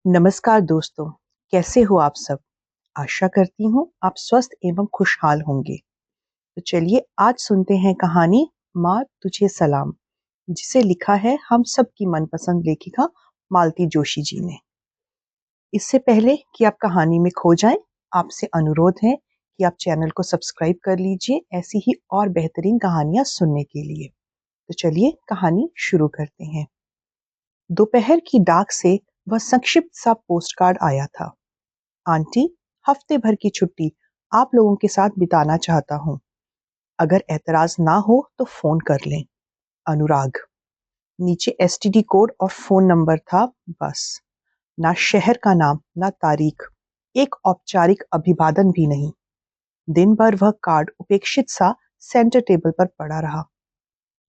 नमस्कार दोस्तों, कैसे हो आप सब? आशा करती हूँ आप स्वस्थ एवं खुशहाल होंगे। तो चलिए आज सुनते हैं कहानी माँ तुझे सलाम, जिसे लिखा है हम सबकी मनपसंद लेखिका मालती जोशी जी ने। इससे पहले कि आप कहानी में खो जाएं, आपसे अनुरोध है कि आप चैनल को सब्सक्राइब कर लीजिए ऐसी ही और बेहतरीन कहानियां सुनने के लिए। तो चलिए कहानी शुरू करते हैं। दोपहर की डाक से वह संक्षिप्त सा पोस्टकार्ड आया था। आंटी, हफ्ते भर की छुट्टी आप लोगों के साथ बिताना चाहता हूँ। अगर ऐतराज ना हो तो फोन कर लें। अनुराग। नीचे एसटीडी कोड और फोन नंबर था, बस। ना शहर का नाम, ना तारीख, एक औपचारिक अभिवादन भी नहीं। दिन भर वह कार्ड उपेक्षित सा सेंटर टेबल पर पड़ा रहा।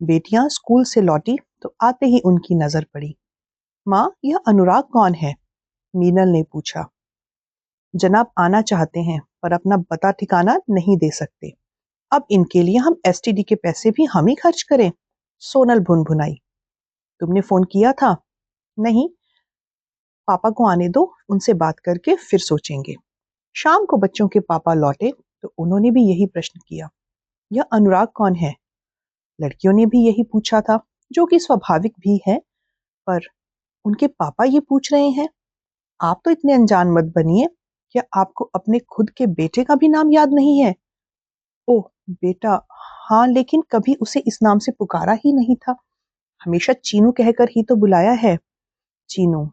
बेटियां स्कूल से लौटी तो आते ही उनकी नजर पड़ी। माँ, यह अनुराग कौन है? मीनल ने पूछा। जनाब आना चाहते हैं पर अपना पता ठिकाना नहीं दे सकते। अब इनके लिए हम एसटीडी के पैसे भी हम ही खर्च करें? सोनल भुनभुनाई। तुमने फोन किया था? नहीं, पापा को आने दो, उनसे बात करके फिर सोचेंगे। शाम को बच्चों के पापा लौटे तो उन्होंने भी यही प्रश्न किया, यह अनुराग कौन है? लड़कियों ने भी यही पूछा था, जो कि स्वाभाविक भी है। पर उनके पापा ये पूछ रहे हैं। आप तो इतने अनजान मत बनिए। क्या आपको अपने खुद के बेटे का भी नाम याद नहीं है? ओह बेटा, हाँ, लेकिन कभी उसे इस नाम से पुकारा ही नहीं था। हमेशा चीनू कहकर ही तो बुलाया है। चीनू।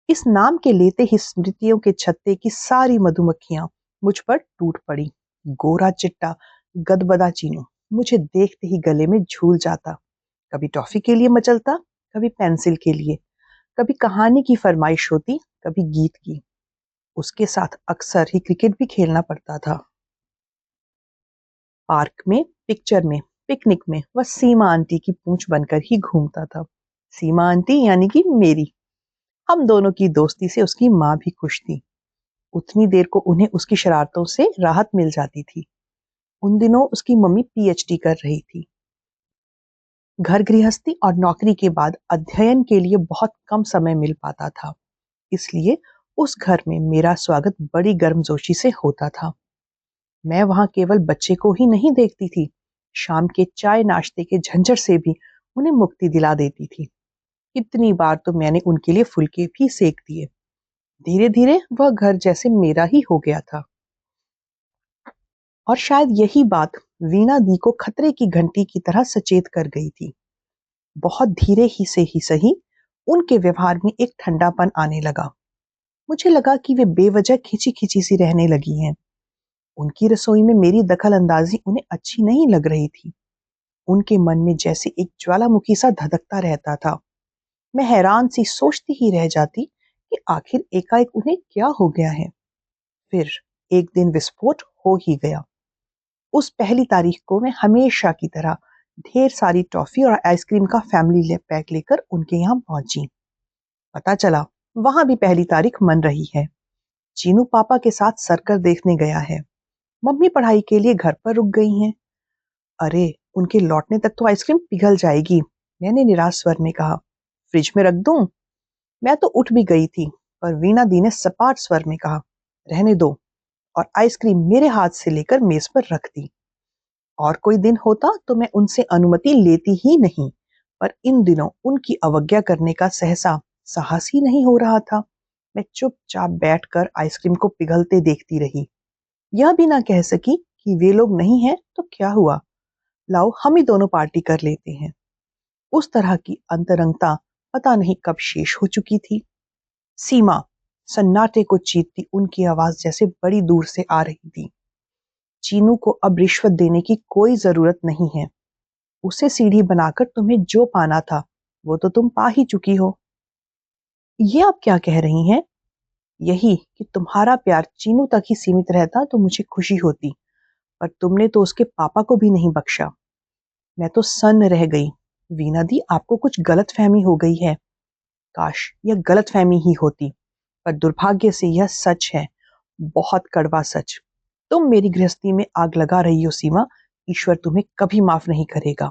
इस नाम के लेते ही स्मृतियों के छत्ते की सारी मधुमक्खियां मुझ पर टूट पड़ी। गोरा चिट्टा गदबदा चीनू मुझे देखते ही गले में झूल जाता। कभी टॉफी के लिए मचलता, कभी पेंसिल के लिए, कभी कहानी की फरमाइश होती, कभी गीत की। उसके साथ अक्सर ही क्रिकेट भी खेलना पड़ता था। पार्क में, पिक्चर में, पिकनिक में वह सीमा आंटी की पूंछ बनकर ही घूमता था। सीमा आंटी यानी कि मेरी। हम दोनों की दोस्ती से उसकी माँ भी खुश थी। उतनी देर को उन्हें उसकी शरारतों से राहत मिल जाती थी। उन दिनों उसकी मम्मी पीएचडी कर रही थी। घर गृहस्थी और नौकरी के बाद अध्ययन के लिए बहुत कम समय मिल पाता था। इसलिए उस घर में मेरा स्वागत बड़ी गर्मजोशी से होता था। मैं वहां केवल बच्चे को ही नहीं देखती थी, शाम के चाय नाश्ते के झंझट से भी उन्हें मुक्ति दिला देती थी। कितनी बार तो मैंने उनके लिए फुलके भी सेक दिए। धीरे धीरे वह घर जैसे मेरा ही हो गया था। और शायद यही बात वीणा दी को खतरे की घंटी की तरह सचेत कर गई थी। बहुत धीरे ही से ही सही उनके व्यवहार में एक ठंडापन आने लगा। मुझे लगा कि वे बेवजह खिंची खिंची सी रहने लगी हैं। उनकी रसोई में मेरी दखल अंदाजी उन्हें अच्छी नहीं लग रही थी। उनके मन में जैसे एक ज्वालामुखी सा धधकता रहता था। मैं हैरान सी सोचती ही रह जाती कि आखिर एकाएक उन्हें क्या हो गया है। फिर एक दिन विस्फोट हो ही गया। उस पहली तारीख को मैं हमेशा की तरह ढेर सारी टॉफी और आइसक्रीम का फैमिली पैक लेकर उनके यहाँ पहुंची। पता चला वहां भी पहली तारीख मन रही है। चीनू पापा के साथ सर्कस देखने गया है। मम्मी पढ़ाई के लिए घर पर रुक गई हैं। अरे, उनके लौटने तक तो आइसक्रीम पिघल जाएगी, मैंने निराश स्वर में कहा। फ्रिज में रख दूं? मैं तो उठ भी गई थी, पर वीणा दी ने सपाट स्वर में कहा, रहने दो, और आइसक्रीम मेरे हाथ से लेकर मेज पर रख दी। और कोई दिन होता तो मैं उनसे अनुमति लेती ही नहीं, पर इन दिनों उनकी अवज्ञा करने का सहसा साहस ही नहीं हो रहा था। मैं चुपचाप बैठकर आइसक्रीम को पिघलते देखती रही। यह भी ना कह सकी कि वे लोग नहीं हैं तो क्या हुआ, लाओ हम ही दोनों पार्टी कर लेते हैं। उस तरह की अंतरंगता पता नहीं कब शेष हो चुकी थी। सीमा। सन्नाटे को चीरती उनकी आवाज जैसे बड़ी दूर से आ रही थी। चीनू को अब रिश्वत देने की कोई जरूरत नहीं है। उसे सीढ़ी बनाकर तुम्हें जो पाना था वो तो तुम पा ही चुकी हो। ये आप क्या कह रही हैं? यही कि तुम्हारा प्यार चीनू तक ही सीमित रहता तो मुझे खुशी होती, पर तुमने तो उसके पापा को भी नहीं बख्शा। मैं तो सन्न रह गई। वीणा दी, आपको कुछ गलत फहमी हो गई है। काश यह गलत फहमी ही होती, पर दुर्भाग्य से यह सच है, बहुत कड़वा सच। तुम मेरी गृहस्थी में आग लगा रही हो सीमा, ईश्वर तुम्हें कभी माफ नहीं करेगा।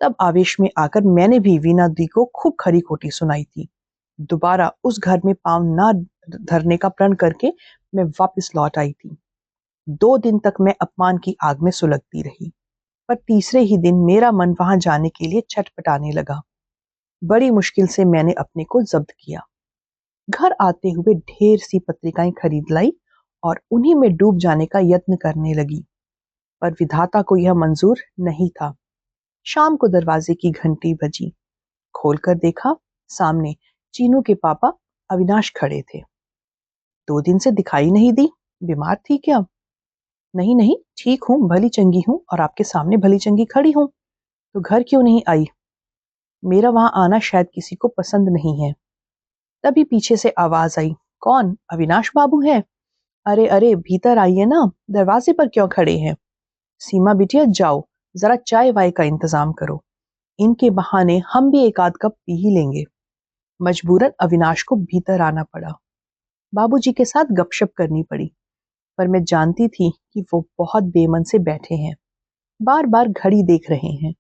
तब आवेश में आकर मैंने भी वीणा दी को खूब खरी खोटी सुनाई थी। दोबारा उस घर में पांव ना धरने का प्रण करके मैं वापस लौट आई थी। 2 दिन तक मैं अपमान की आग में सुलगती रही, पर तीसरे ही दिन मेरा मन वहां जाने के लिए छटपटाने लगा। बड़ी मुश्किल से मैंने अपने को जब्त किया। घर आते हुए ढेर सी पत्रिकाएं खरीद लाई और उन्हीं में डूब जाने का यत्न करने लगी, पर विधाता को यह मंजूर नहीं था। शाम को दरवाजे की घंटी बजी। खोलकर देखा, सामने चीनू के पापा अविनाश खड़े थे। 2 दिन से दिखाई नहीं दी, बीमार थी क्या? नहीं नहीं, ठीक हूँ, भली चंगी हूँ और आपके सामने भली चंगी खड़ी हूँ। तो घर क्यों नहीं आई? मेरा वहां आना शायद किसी को पसंद नहीं है। तभी पीछे से आवाज आई, कौन? अविनाश बाबू है? अरे अरे, भीतर आइए ना, दरवाजे पर क्यों खड़े हैं? सीमा बिटिया जाओ, जरा चाय वाय का इंतजाम करो। इनके बहाने हम भी एक आध कप पी ही लेंगे। मजबूरन अविनाश को भीतर आना पड़ा। बाबूजी के साथ गपशप करनी पड़ी, पर मैं जानती थी कि वो बहुत बेमन से बैठे हैं, बार बार घड़ी देख रहे हैं।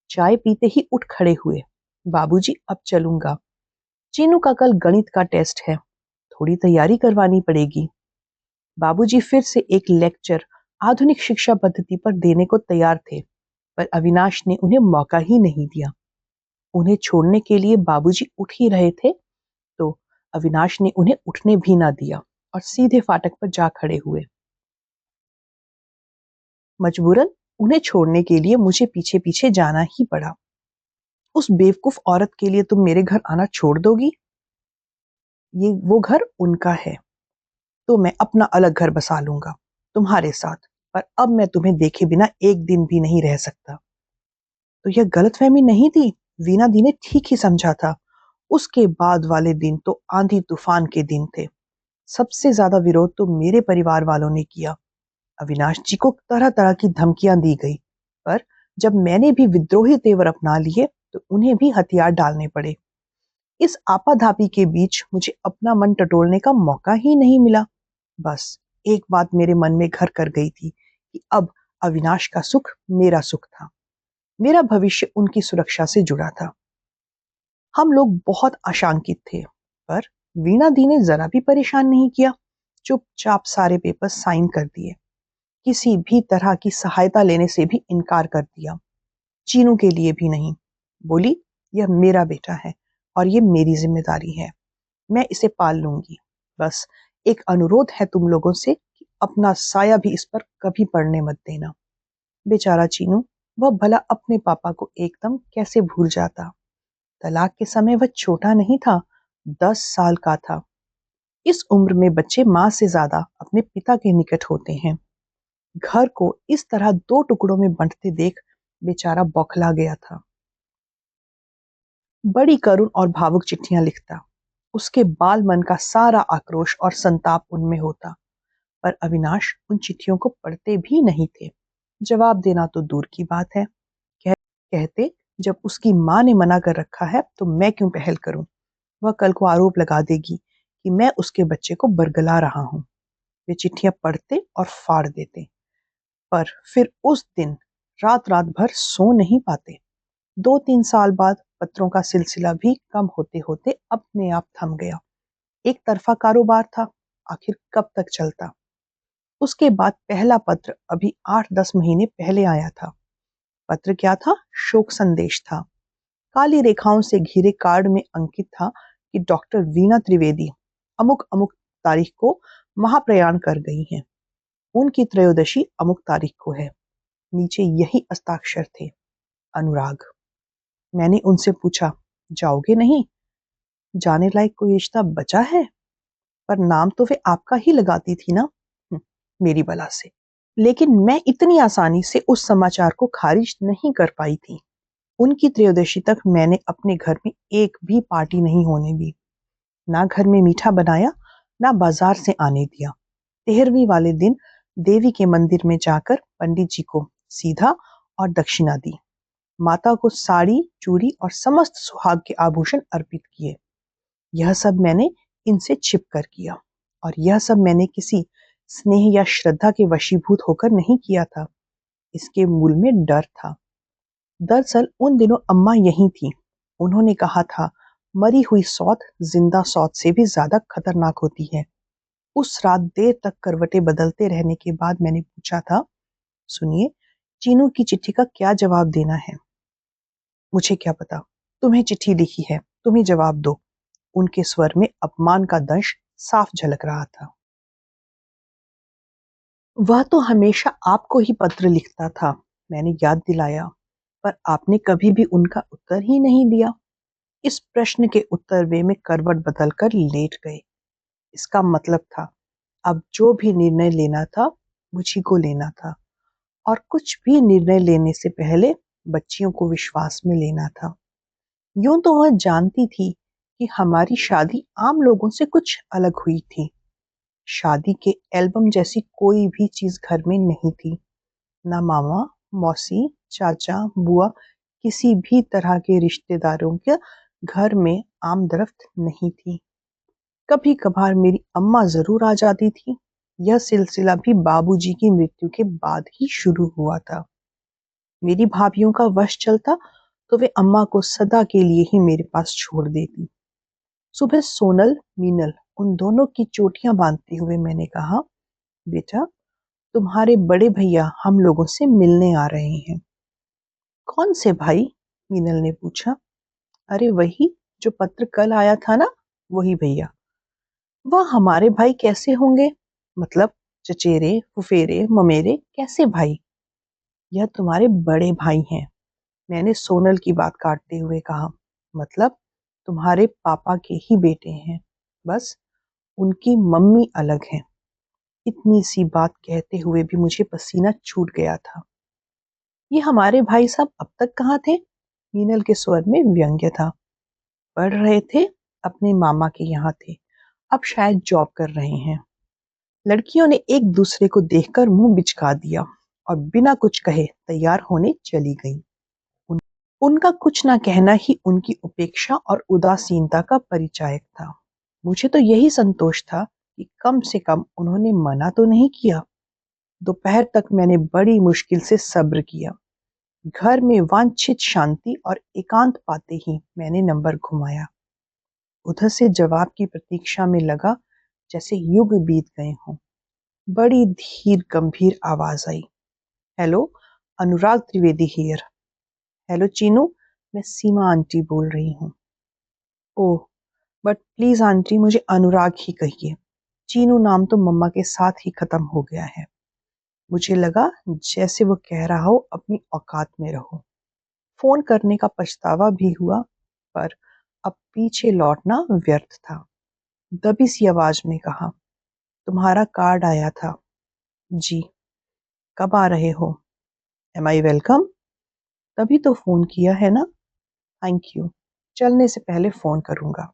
चाय पीते ही उठ खड़े हुए। बाबूजी, अब चलूंगा। चीनू का कल गणित का टेस्ट है, थोड़ी तैयारी करवानी पड़ेगी। बाबूजी फिर से एक लेक्चर आधुनिक शिक्षा पद्धति पर देने को तैयार थे, पर अविनाश ने उन्हें मौका ही नहीं दिया। उन्हें छोड़ने के लिए बाबूजी उठ ही रहे थे तो अविनाश ने उन्हें उठने भी ना दिया और सीधे फाटक पर जा खड़े हुए। मजबूरन उन्हें छोड़ने के लिए मुझे पीछे पीछे जाना ही पड़ा। उस बेवकूफ औरत के लिए तुम मेरे घर आना छोड़ दोगी? ये वो घर उनका है, तो मैं अपना अलग घर बसा लूंगा तुम्हारे साथ, पर अब मैं तुम्हें देखे बिना एक दिन भी नहीं रह सकता। तो यह गलतफहमी नहीं थी, वीना दी ने ठीक ही समझा था। उसके बाद वाले दिन तो आंधी तूफान के दिन थे। सबसे ज्यादा विरोध तो मेरे परिवार वालों ने किया। अविनाश जी को तरह तरह की धमकियां दी गई, पर जब मैंने भी विद्रोही तेवर अपना लिए तो उन्हें भी हथियार डालने पड़े। इस आपाधापी के बीच मुझे अपना मन टटोलने का मौका ही नहीं मिला। बस एक बात मेरे मन में घर कर गई थी कि अब अविनाश का सुख मेरा सुख था, मेरा भविष्य उनकी सुरक्षा से जुड़ा था। हम लोग बहुत आशंकित थे, पर वीणा दी ने जरा भी परेशान नहीं किया। चुपचाप सारे पेपर साइन कर दिए, किसी भी तरह की सहायता लेने से भी इनकार कर दिया। चीनू के लिए भी नहीं। बोली, यह मेरा बेटा है और ये मेरी जिम्मेदारी है, मैं इसे पाल लूंगी। बस एक अनुरोध है तुम लोगों से कि अपना साया भी इस पर कभी पड़ने मत देना। बेचारा चीनू, वह भला अपने पापा को एकदम कैसे भूल जाता। तलाक के समय वह छोटा नहीं था, 10 साल का था। इस उम्र में बच्चे माँ से ज्यादा अपने पिता के निकट होते हैं। घर को इस तरह 2 टुकड़ों में बंटते देख बेचारा बौखला गया था। बड़ी करुण और भावुक चिट्ठियां लिखता, उसके बाल मन का सारा आक्रोश और संताप उनमें होता, पर अविनाश उन चिट्ठियों को पढ़ते भी नहीं थे। जवाब देना तो दूर की बात है। कहते, जब उसकी माँ ने मना कर रखा है तो मैं क्यों पहल करूं? वह कल को आरोप लगा देगी कि मैं उसके बच्चे को बरगला रहा हूं। वे चिट्ठियां पढ़ते और फाड़ देते, पर फिर उस दिन रात रात भर सो नहीं पाते। 2-3 साल बाद पत्रों का सिलसिला भी कम होते होते अपने आप थम गया। एक तरफा कारोबार था, आखिर कब तक चलता? उसके बाद पहला पत्र अभी 8-10 महीने पहले आया था। पत्र क्या था? शोक संदेश था। काली रेखाओं से घिरे कार्ड में अंकित था कि डॉक्टर वीणा त्रिवेदी अमुक अमुक तारीख को महाप्रयाण कर गई हैं। उनकी त्रयोदशी अमुक तारीख को है। नीचे यही हस्ताक्षर थे, अनुराग। मैंने उनसे पूछा, जाओगे नहीं? जाने लायक कोई रिश्ता बचा है? पर नाम तो वे आपका ही लगाती थी ना। मेरी बला से। लेकिन मैं इतनी आसानी से उस समाचार को खारिज नहीं कर पाई थी। उनकी त्रयोदशी तक मैंने अपने घर में एक भी पार्टी नहीं होने दी। ना घर में मीठा बनाया, ना बाजार से आने दिया। 13वीं वाले दिन देवी के मंदिर में जाकर पंडित जी को सीधा और दक्षिणा दी। माता को साड़ी, चूड़ी और समस्त सुहाग के आभूषण अर्पित किए। यह सब मैंने इनसे छिप कर किया, और यह सब मैंने किसी स्नेह या श्रद्धा के वशीभूत होकर नहीं किया था। इसके मूल में डर था। दरअसल उन दिनों अम्मा यहीं थी। उन्होंने कहा था, मरी हुई सौत जिंदा सौत से भी ज्यादा खतरनाक होती है। उस रात देर तक करवटें बदलते रहने के बाद मैंने पूछा था, सुनिए, चीनू की चिट्ठी का क्या जवाब देना है? मुझे क्या पता, तुम्हें चिट्ठी लिखी है, तुम ही जवाब दो। उनके स्वर में अपमान का दंश साफ झलक रहा था। वह तो हमेशा आपको ही पत्र लिखता था, मैंने याद दिलाया, पर आपने कभी भी उनका उत्तर ही नहीं दिया। इस प्रश्न के उत्तर वे में करवट बदलकर लेट गए। इसका मतलब था, अब जो भी निर्णय लेना था मुझी को लेना था, और कुछ भी निर्णय लेने से पहले बच्चियों को विश्वास में लेना था। यूं तो वह जानती थी कि हमारी शादी आम लोगों से कुछ अलग हुई थी। शादी के एल्बम जैसी कोई भी चीज घर में नहीं थी। ना मामा, मौसी, चाचा, बुआ, किसी भी तरह के रिश्तेदारों के घर में आमदरफ्त नहीं थी। कभी कभार मेरी अम्मा जरूर आ जाती थी। यह सिलसिला भी बाबूजी की मृत्यु के बाद ही शुरू हुआ था। मेरी भाभीियों का वश चलता तो वे अम्मा को सदा के लिए ही मेरे पास छोड़ देती। सुबह सोनल, मीनल, उन दोनों की चोटियां बांधते हुए मैंने कहा, बेटा, तुम्हारे बड़े भैया हम लोगों से मिलने आ रहे हैं। कौन से भाई? मीनल ने पूछा। अरे वही जो पत्र कल आया था ना, वही भैया। वह हमारे भाई कैसे होंगे? मतलब चचेरे, फुफेरे, ममेरे कैसे भाई? यह तुम्हारे बड़े भाई हैं, मैंने सोनल की बात काटते हुए कहा। मतलब तुम्हारे पापा के ही बेटे हैं, बस उनकी मम्मी अलग है। इतनी सी बात कहते हुए भी मुझे पसीना छूट गया था। ये हमारे भाई साहब अब तक कहाँ थे? मीनल के स्वर में व्यंग्य था। पढ़ रहे थे, अपने मामा के यहाँ थे, अब शायद जॉब कर रहे हैं। लड़कियों ने एक दूसरे को देखकर मुंह बिचका दिया और बिना कुछ कहे तैयार होने चली गईं। उनका कुछ ना कहना ही उनकी उपेक्षा और उदासीनता का परिचायक था। मुझे तो यही संतोष था कि कम से कम उन्होंने मना तो नहीं किया। दोपहर तक मैंने बड़ी मुश्किल से सब्र किया। घर में वांछित शांति और एकांत पाते ही मैंने नंबर घुमाया। उधर से जवाब की प्रतीक्षा में लगा जैसे युग बीत गए हों। बड़ी धीर गंभीर आवाज आई, hello, Anurag Trivedi here. Hello Chinu, मैं सीमा आंटी बोल रही हूँ। ओह, बट प्लीज आंटी, मुझे अनुराग ही कहिए। चीनू नाम तो मम्मा के साथ ही खत्म हो गया है। मुझे लगा जैसे वो कह रहा हो अपनी औकात में रहो। फोन करने का पछतावा भी हुआ, पर अब पीछे लौटना व्यर्थ था। दबी सी आवाज में कहा, तुम्हारा कार्ड आया था। जी, कब आ रहे हो? Am I welcome? तभी तो फोन किया है ना। थैंक यू, चलने से पहले फोन करूंगा।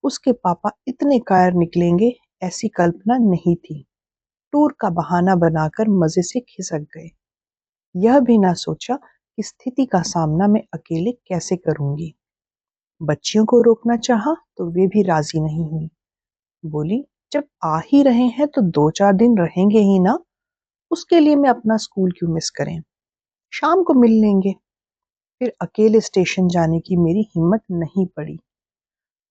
उसके पापा इतने कायर निकलेंगे ऐसी कल्पना नहीं थी। टूर का बहाना बनाकर मजे से खिसक गए। यह भी ना सोचा कि स्थिति का सामना मैं अकेले कैसे करूंगी। बच्चियों को रोकना चाहा तो वे भी राजी नहीं हुई। बोली, जब आ ही रहे हैं तो 2-4 दिन रहेंगे ही ना, उसके लिए मैं अपना स्कूल क्यों मिस करें, शाम को मिल लेंगे। फिर अकेले स्टेशन जाने की मेरी हिम्मत नहीं पड़ी।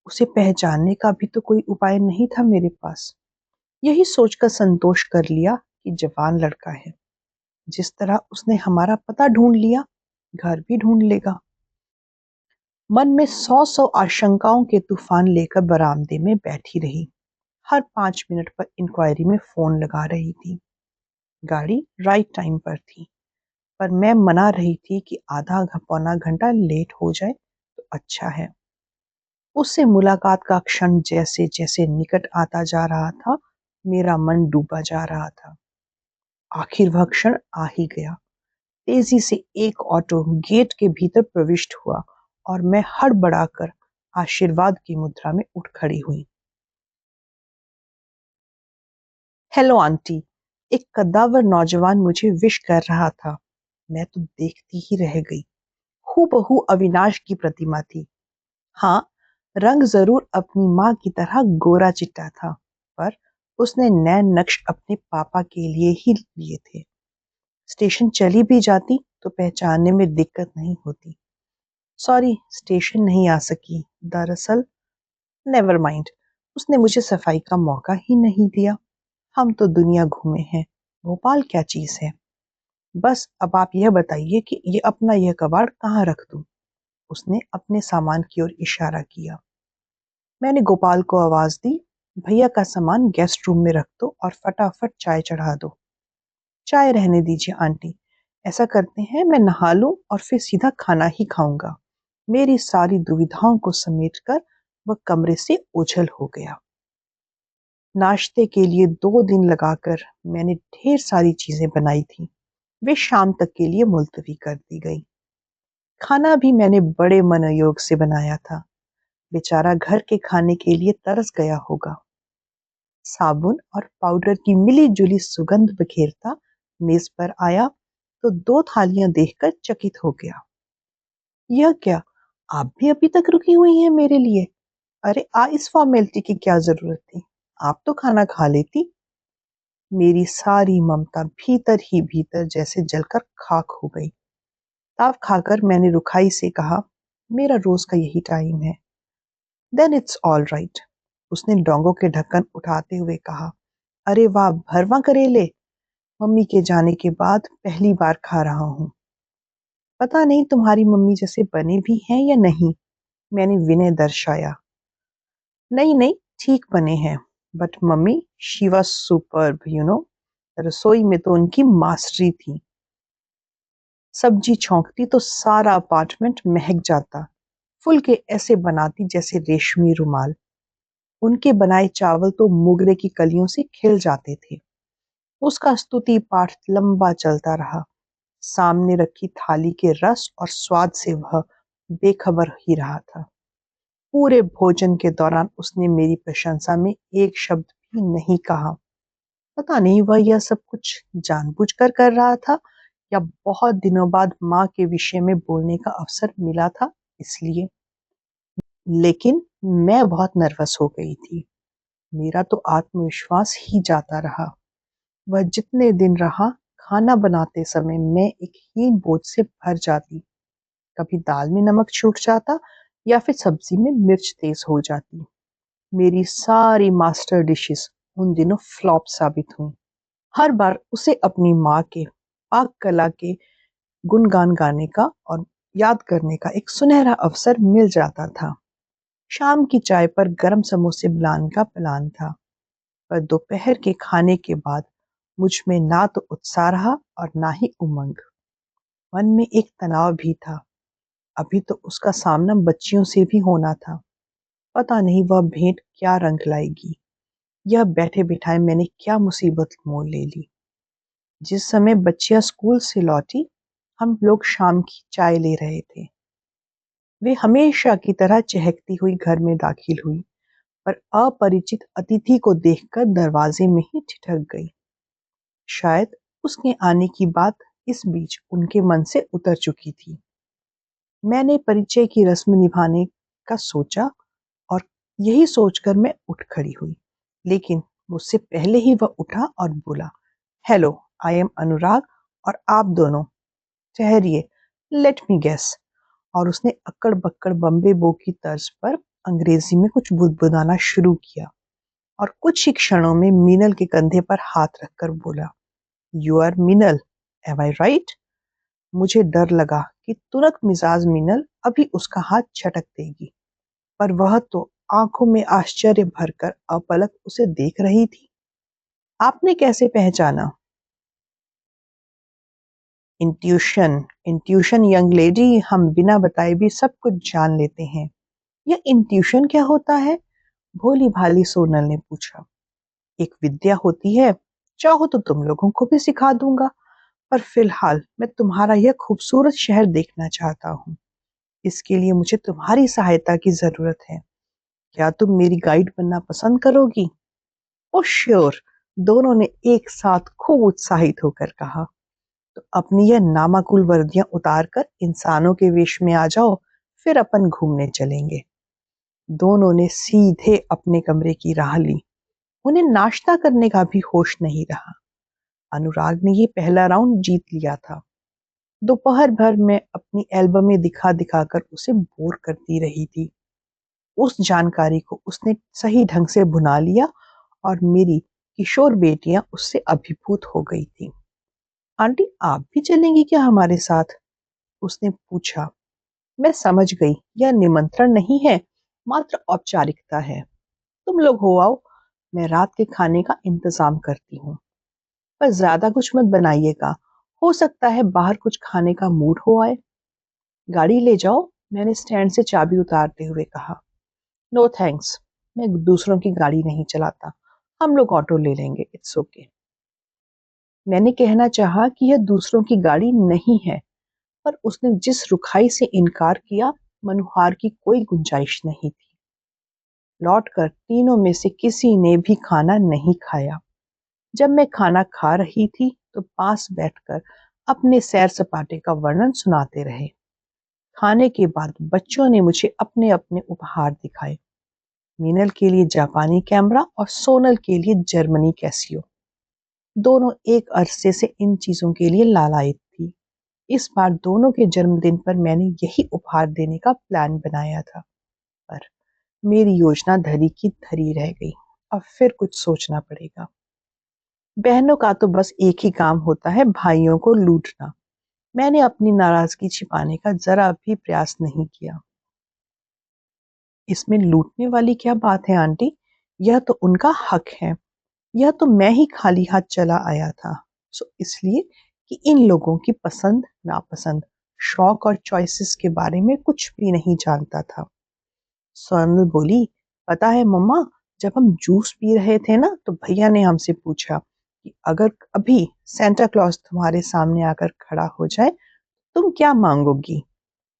उसे पहचानने का भी तो कोई उपाय नहीं था मेरे पास। यही सोचकर संतोष कर लिया कि जवान लड़का है, जिस तरह उसने हमारा पता ढूंढ लिया, घर भी ढूंढ लेगा। मन में 100 आशंकाओं के तूफान लेकर बरामदे में बैठी रही। हर 5 मिनट पर इंक्वायरी में फोन लगा रही थी। गाड़ी राइट टाइम पर थी, पर मैं मना रही थी कि आधा पौना घंटा लेट हो जाए तो अच्छा है। उससे मुलाकात का क्षण जैसे जैसे निकट आता जा रहा था, मेरा मन डूबा जा रहा था। आखिर वह क्षण आ ही गया। तेजी से एक ऑटो गेट के भीतर प्रविष्ट हुआ और मैं हड़बड़ाकर आशीर्वाद की मुद्रा में उठ खड़ी हुई। हेलो आंटी, एक कद्दावर नौजवान मुझे विश कर रहा था। मैं तो देखती ही रह गई। हूबहू अविनाश की प्रतिमा थी। हाँ, रंग जरूर अपनी माँ की तरह गोरा चिट्टा था, पर उसने नैन नक्श अपने पापा के लिए ही लिए थे। स्टेशन चली भी जाती तो पहचानने में दिक्कत नहीं होती। सॉरी, स्टेशन नहीं आ सकी, दरअसल नेवर माइंड, उसने मुझे सफाई का मौका ही नहीं दिया। हम तो दुनिया घूमे हैं, भोपाल क्या चीज है। बस अब आप यह बताइए कि ये अपना यह कबाड़ कहाँ रख दूं। उसने अपने सामान की ओर इशारा किया। मैंने गोपाल को आवाज दी, भैया का सामान गेस्ट रूम में रख दो और फटाफट चाय चढ़ा दो। चाय रहने दीजिए आंटी, ऐसा करते हैं मैं नहा लूं और फिर सीधा खाना ही खाऊंगा। मेरी सारी दुविधाओं को समेटकर वह कमरे से ओझल हो गया। नाश्ते के लिए 2 दिन लगाकर मैंने ढेर सारी चीजें बनाई थी, वे शाम तक के लिए मुलतवी कर दी गई। खाना भी मैंने बड़े मनोयोग से बनाया था, बेचारा घर के खाने के लिए तरस गया होगा। साबुन और पाउडर की मिली जुली सुगंध बिखेरता मेज पर आया तो 2 थालियां देखकर चकित हो गया। यह क्या, आप भी अभी तक रुकी हुई हैं मेरे लिए? अरे इस फॉर्मेलिटी की क्या जरूरत थी, आप तो खाना खा लेती। मेरी सारी ममता भीतर ही भीतर जैसे जलकर खाक हो गई। ताव खाकर मैंने रुखाई से कहा, मेरा रोज का यही टाइम है। देन इट्स ऑल राइट, उसने डोंगों के ढक्कन उठाते हुए कहा। अरे वाह, भरवा करेले, मम्मी के जाने के बाद पहली बार खा रहा हूँ। पता नहीं तुम्हारी मम्मी जैसे बने भी हैं या नहीं, मैंने विनय दर्शाया। नहीं नहीं, ठीक बने हैं, but mummy she was superb you know. रसोई में तो उनकी मास्टरी थी। सब्जी छौंकती तो सारा अपार्टमेंट महक जाता। फुलके ऐसे बनाती जैसे रेशमी रुमाल। उनके बनाए चावल तो मोगरे की कलियों से खिल जाते थे। उसका स्तुति पाठ लंबा चलता रहा। सामने रखी थाली के रस और स्वाद से वह बेखबर ही रहा था। पूरे भोजन के दौरान उसने मेरी प्रशंसा में एक शब्द भी नहीं कहा। पता नहीं वह यह सब कुछ जानबूझकर कर रहा था या बहुत दिनों बाद माँ के विषय में बोलने का अवसर मिला था इसलिए। लेकिन मैं बहुत नर्वस हो गई थी। मेरा तो आत्मविश्वास ही जाता रहा। वह जितने दिन रहा, खाना बनाते समय मैं एक हीन बोझ से भर जाती। कभी दाल में नमक छूट जाता या फिर सब्जी में मिर्च तेज हो जाती। मेरी सारी मास्टर डिशेस उन दिनों फ्लॉप साबित हुई। हर बार उसे अपनी माँ के पाक कला के गुणगान गाने का और याद करने का एक सुनहरा अवसर मिल जाता था। शाम की चाय पर गरम समोसे बनाने का प्लान था, पर दोपहर के खाने के बाद मुझ में ना तो उत्साह रहा और ना ही उमंग। मन में एक तनाव भी था। अभी तो उसका सामना बच्चियों से भी होना था। पता नहीं वह भेंट क्या रंग लाएगी। यह बैठे बिठाए मैंने क्या मुसीबत मोल ले ली। जिस समय बच्चियां स्कूल से लौटी, हम लोग शाम की चाय ले रहे थे। वे हमेशा की तरह चहकती हुई घर में दाखिल हुई, पर अपरिचित अतिथि को देखकर दरवाजे में ही ठिठक गई। शायद उसके आने की बात इस बीच उनके मन से उतर चुकी थी। मैंने परिचय की रस्म निभाने का सोचा और यही सोचकर मैं उठ खड़ी हुई, लेकिन मुझसे पहले ही वह उठा और बोला, हेलो, आई एम अनुराग और आप दोनों ठहरिए, लेट मी गेस। और उसने अक्कड़ बक्कड़ बम्बे बो की तर्ज पर अंग्रेजी में कुछ बुदबुदाना शुरू किया और कुछ ही क्षणों में मीनल के कंधे पर हाथ रखकर बोला, you are Meenal, am I right? मुझे डर लगा कि तुरंत मिजाज मीनल अभी उसका हाथ झटक देगी, पर वह तो आंखों में आश्चर्य भरकर अपलक उसे देख रही थी। आपने कैसे पहचाना? इंट्यूशन, इंट्यूशन यंग लेडी, हम बिना बताए भी सब कुछ जान लेते हैं। यह इंट्यूशन क्या होता है? भोली भाली सोनल ने पूछा। एक विद्या होती है, चाहो तो तुम लोगों को भी सिखा दूंगा, पर फिलहाल मैं तुम्हारा यह खूबसूरत शहर देखना चाहता हूँ। इसके लिए मुझे तुम्हारी सहायता की जरूरत है। क्या तुम मेरी गाइड बनना पसंद करोगी? ओ श्योर, दोनों ने एक साथ खूब उत्साहित होकर कहा। तो अपनी यह नामाकुल वर्दियां उतारकर इंसानों के वेश में आ जाओ, फिर अपन घूमने चलेंगे। दोनों ने सीधे अपने कमरे की राह ली। उन्हें नाश्ता करने का भी होश नहीं रहा। अनुराग ने ये पहला राउंड जीत लिया था। दोपहर भर मैं अपनी एल्बमें दिखा दिखाकर उसे बोर करती रही थी। उस जानकारी को उसने सही ढंग से भुना लिया और मेरी किशोर बेटियां उससे अभिभूत हो गई थी। आंटी, आप भी चलेंगी क्या हमारे साथ? उसने पूछा। मैं समझ गई, यह निमंत्रण नहीं है, मात्र औपचारिकता है। तुम लोग हो आओ, मैं रात के खाने का इंतजाम करती हूँ। पर ज्यादा कुछ मत बनाइएगा, हो सकता है बाहर कुछ खाने का मूड हो आए। गाड़ी ले जाओ, मैंने स्टैंड से चाबी उतारते हुए कहा। नो थैंक्स, मैं दूसरों की गाड़ी नहीं चलाता, हम लोग ऑटो ले लेंगे, इट्स ओके। मैंने कहना चाहा कि यह दूसरों की गाड़ी नहीं है, पर उसने जिस रुखाई से इनकार किया, मनुहार की कोई गुंजाइश नहीं थी। लौटकर तीनों में से किसी ने भी खाना नहीं खाया। जब मैं खाना खा रही थी तो पास बैठकर अपने सैर सपाटे का वर्णन सुनाते रहे। खाने के बाद बच्चों ने मुझे अपने अपने उपहार दिखाए। मीनल के लिए जापानी कैमरा और सोनल के लिए जर्मनी कैसियो। दोनों एक अरसे से इन चीजों के लिए लालायित थी। इस बार दोनों के जन्मदिन पर मैंने यही उपहार देने का प्लान बनाया था, पर मेरी योजना धरी की धरी रह गई। अब फिर कुछ सोचना पड़ेगा। बहनों का तो बस एक ही काम होता है, भाइयों को लूटना। मैंने अपनी नाराजगी छिपाने का जरा भी प्रयास नहीं किया। इसमें लूटने वाली क्या बात है आंटी? यह तो उनका हक है। यह तो मैं ही खाली हाथ चला आया था, सो इसलिए कि इन लोगों की पसंद नापसंद, शौक और चॉइसेस के बारे में कुछ भी नहीं जानता था। सोनल बोली, पता है मम्मा, जब हम जूस पी रहे थे ना तो भैया ने हमसे पूछा कि अगर अभी सेंटा क्लॉज तुम्हारे सामने आकर खड़ा हो जाए, तुम क्या मांगोगी?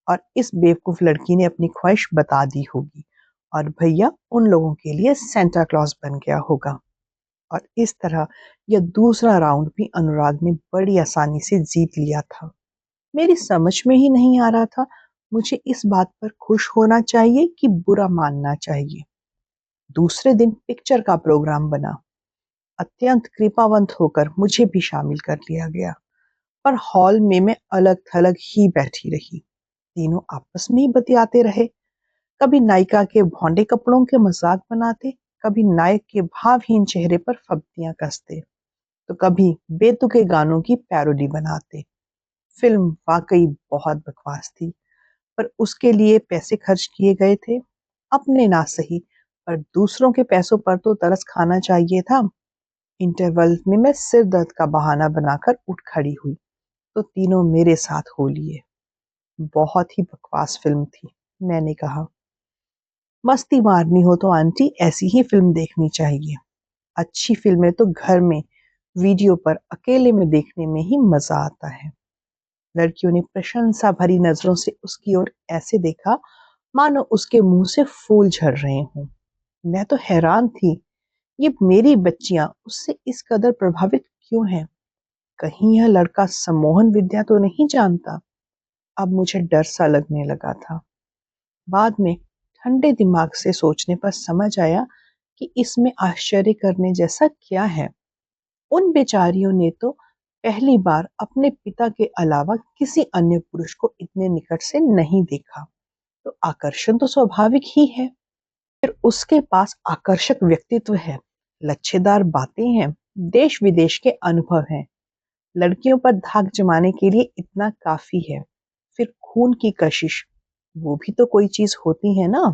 और इस बेवकूफ लड़की ने अपनी ख्वाहिश बता दी होगी और भैया उन लोगों के लिए सेंटा क्लॉज बन गया होगा। और इस तरह यह दूसरा राउंड भी अनुराग ने बड़ी आसानी से जीत लिया था। मेरी समझ में ही नहीं आ रहा था, मुझे इस बात पर खुश होना चाहिए कि बुरा मानना चाहिए। दूसरे दिन पिक्चर का प्रोग्राम बना। अत्यंत कृपावंत होकर मुझे भी शामिल कर लिया गया, पर हॉल में मैं अलग थलग ही बैठी रही। तीनों आपस में ही बतियाते रहे। कभी नायिका के भौंडे कपड़ों के मजाक बनाते, कभी नायक के भावहीन चेहरे पर फब्तियां कसते, तो कभी बेतुके गानों की पैरोडी बनाते। फिल्म वाकई बहुत बकवास थी, पर उसके लिए पैसे खर्च किए गए थे। अपने ना सही, पर दूसरों के पैसों पर तो तरस खाना चाहिए था। इंटरवल में मैं सिर दर्द का बहाना बनाकर उठ खड़ी हुई, तो तीनों मेरे साथ हो लिए। बहुत ही बकवास फिल्म थी, मैंने कहा। मस्ती मारनी हो तो आंटी ऐसी ही फिल्म देखनी चाहिए। अच्छी फिल्में तो घर में वीडियो पर अकेले में देखने में ही मजा आता है। लड़कियों ने प्रशंसा भरी नजरों से उसकी ओर ऐसे देखा मानो उसके मुंह से फूल झड़ रहे हों। मैं तो हैरान थी, ये मेरी बच्चियां उससे इस कदर प्रभावित क्यों हैं? कहीं यह लड़का सम्मोहन विद्या तो नहीं जानता? अब मुझे डर सा लगने लगा था। बाद में ठंडे दिमाग से सोचने पर समझ आया कि इसमें आश्चर्य करने जैसा क्या है। उन बेचारियों ने तो पहली बार अपने पिता के अलावा किसी अन्य पुरुष को इतने निकट से नहीं देखा, तो आकर्षण तो स्वाभाविक ही है। फिर उसके पास आकर्षक व्यक्तित्व है, लच्छेदार बातें हैं, देश विदेश के अनुभव हैं। लड़कियों पर धाक जमाने के लिए इतना काफी है। फिर खून की कशिश, वो भी तो कोई चीज होती है ना।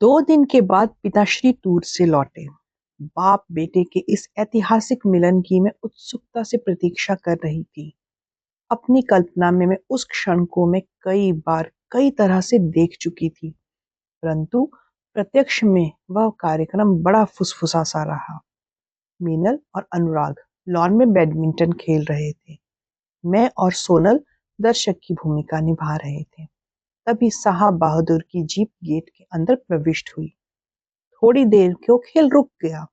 2 दिन के बाद पिताश्री टूर से लौटे। बाप बेटे के इस ऐतिहासिक मिलन की मैं उत्सुकता से प्रतीक्षा कर रही थी। अपनी कल्पना में मैं उस क्षण को मैं कई बार कई तरह से देख चुकी थी, परंतु प्रत्यक्ष में वह कार्यक्रम बड़ा फुसफुसा सा रहा। मीनल और अनुराग लॉन में बैडमिंटन खेल रहे थे। मैं और सोनल दर्शक की भूमिका निभा रहे थे। तभी साहब बहादुर की जीप गेट के अंदर प्रविष्ट हुई। थोड़ी देर क्यों खेल रुक गया।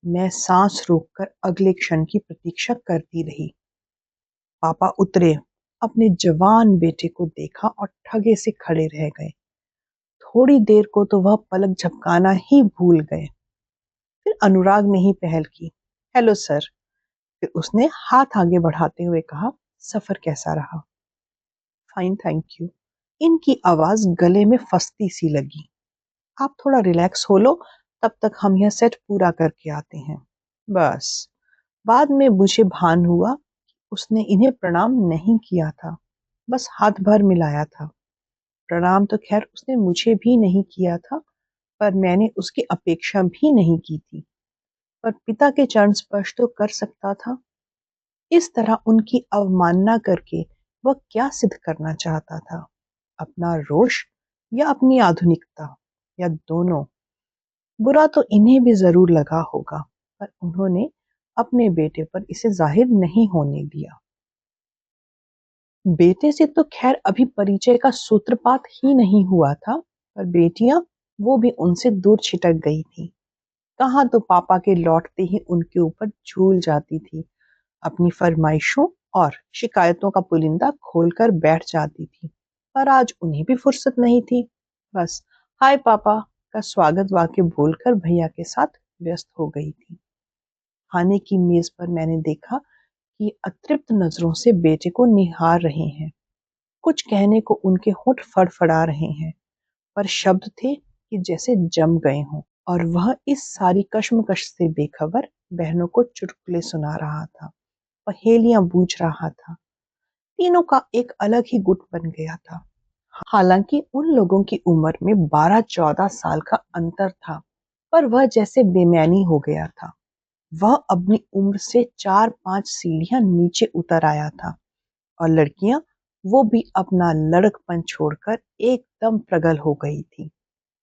मैं सांस रोककर अगले क्षण की प्रतीक्षा करती रही। पापा उतरे, अपने जवान बेटे को देखा और ठगे से खड़े रह गए। थोड़ी देर को तो वह पलक झपकाना ही भूल गए। फिर अनुराग ने ही पहल की। Hello sir. फिर उसने हाथ आगे बढ़ाते हुए कहा, सफर कैसा रहा? Fine thank you. इनकी आवाज गले में फंसती सी लगी। आप थोड़ा रिलैक्स हो लो, तब तक हम यह सेट पूरा करके आते हैं। बस बाद में मुझे भान हुआ, उसने इन्हें प्रणाम नहीं किया था, बस हाथ भर मिलाया था। प्रणाम तो खैर उसने मुझे भी नहीं किया था, पर मैंने उसकी अपेक्षा भी नहीं की थी। पर पिता के चरण स्पर्श तो कर सकता था। इस तरह उनकी अवमानना करके वह क्या सिद्ध करना चाहता था? अपना रोष या अपनी आधुनिकता, या दोनों? बुरा तो इन्हें भी जरूर लगा होगा, पर उन्होंने अपने बेटे पर इसे जाहिर नहीं होने दिया। बेटे से तो खैर अभी परिचय का सूत्रपात ही नहीं हुआ था, पर बेटियां, वो भी उनसे दूर छिटक गई थी। कहाँ तो पापा के लौटते ही उनके ऊपर झूल जाती थी, अपनी फरमाइशों और शिकायतों का पुलिंदा खोलकर बैठ जाती थी। पर आज उन्हें भी फुर्सत नहीं थी। बस हाय पापा का स्वागत वाक्य बोलकर भैया के साथ व्यस्त हो गई थी। खाने की मेज पर मैंने देखा कि अतृप्त नजरों से बेटे को निहार रहे हैं। कुछ कहने को उनके होंठ फड़फड़ा रहे हैं, पर शब्द थे कि जैसे जम गए हों। और वह इस सारी कश्मकश से बेखबर बहनों को चुटकुले सुना रहा था, पहेलियां बूझ रहा था। तीनों का एक अलग ही गुट बन गया था। हालांकि उन लोगों की उम्र में 12-14 साल का अंतर था, पर वह जैसे बेमैनी हो गया था। वह अपनी उम्र से 4-5 सीढ़ियां नीचे उतर आया था, और लड़कियां, वो भी अपना लड़कपन छोड़कर एकदम प्रगल हो गई थी।